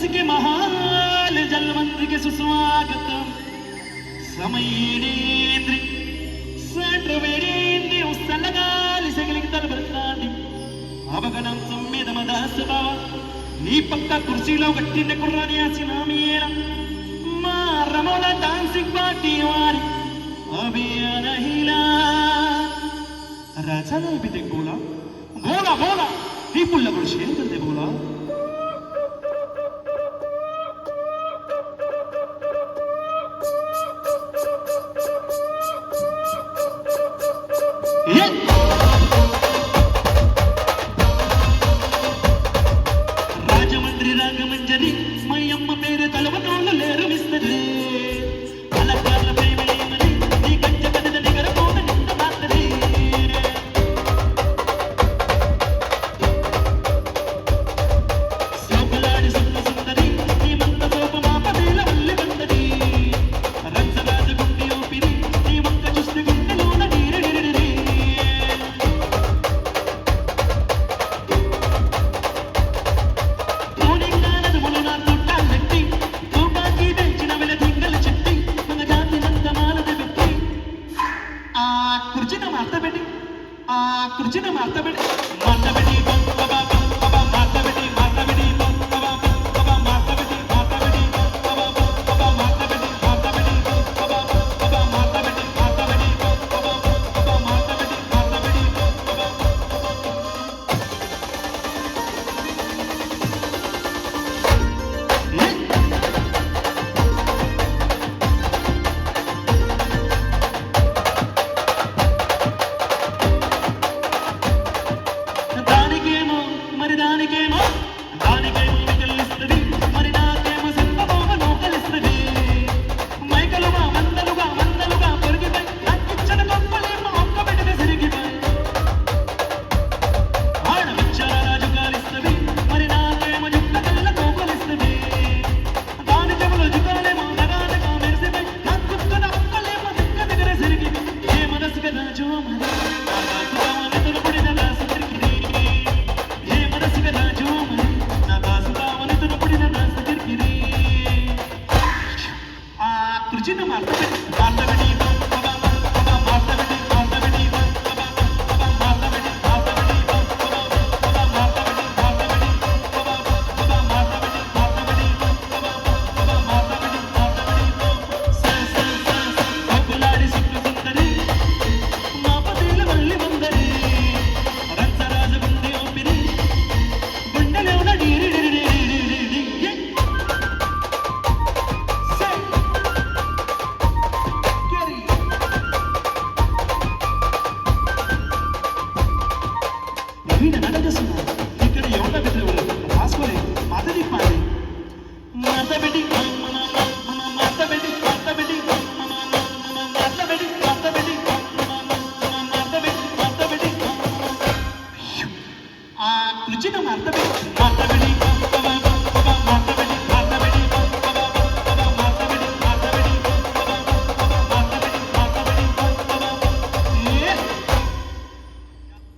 के महाल जलवंत के सुस्वागतम समयेन्द्रि सट्रवेरेन्द्रि उस्तलगाली सगलिक तलबरतांडी అవగణం సమ్మిదమదాసభావ నీ పక్క కుర్చీలో గట్టిన కుర్రాని ఆసినామీల మా రమోల డాన్సింగ్ పార్టీ వారి అభియానహిలా రాజానే బితే గోలా బోలా బోలా నీ పుల్ల కూడా షేర్ करते बोला రాగమంజరి మయమ్మ పేరు తలవతోళ్ళు లేరు మిస్తది అలకాల ప్రేమేమని నీ కంచ కదద నిగర పోత నింద మాత్రది సోపలాడి సుంద సుందరి నీ మంత సోప మాప వేల వల్లి వందది రంసరాజ గుండి ఊపిరి నీ వంక చూస్తే గుండెలోన నీరిడిరిడి కుర్చీని మార్తబెట్టి మార్తబెట్టి బాబా బాబా మార్తబెట్టి మార్తబెట్టి బాబా బాబా మార్తబెట్టి మార్తబెట్టి బాబా బాబా మార్తబెట్టి మార్తబెట్టి బాబా బాబా మార్తబెట్టి మార్తబెట్టి బాబా బాబా మార్తబెట్టి మార్తబెట్టి దానికేమో మిగిలిస్తుంది మరి నాకేమో సింపబోమ నూకలిస్తుంది మైకలుగా మందలుగా పొరిగిపోయి నక్కిచ్చని గొప్పలేమో ఒక్క బిడ్డగా సిరిగిపోయి ఆడవిచ్చర రాజు కాలిస్తుంది మరి నాకేమో జుట్ట తెల్ల కోకలిస్తుంది దాని చెవులు జుకాలేమో నగానగా మెరిసిపోయి నక్కున్న ఒక్కలేమో దిక్క దగ్గర సిరిగిపోయి ఏ మనసు కదా జోమని కుర్చీని మార్తబెట్టి మార్తబెట్టి బాబా బాబా మార్తబెట్టి మార్తబెట్టి బాబా బాబా మార్తబెట్టి మార్తబెట్టి బాబా బాబా మార్తబెట్టి మార్తబెట్టి బాబా బాబా మార్తబెట్టి మార్తబెట్టి బాబా బాబా మార్తబెట్టి మార్తబెట్టి సోపులాడి సుందరి సుందరి మా పదేల వల్లి వందరి రంసరాజ గుండె ఊపిరి గుండెలోన డీరిడిరిడి ఇక్కడ ఎవరి దగ్గర రాసుకోలేదు మతది పాడి మార్తబెట్టి మార్తబెట్టి మార్తబెట్టి మార్తబెట్టి మార్తబెట్టి మార్తబెట్టి మార్తబెట్టి ఆ కుర్చీని మార్తబెట్టి మార్తబెట్టి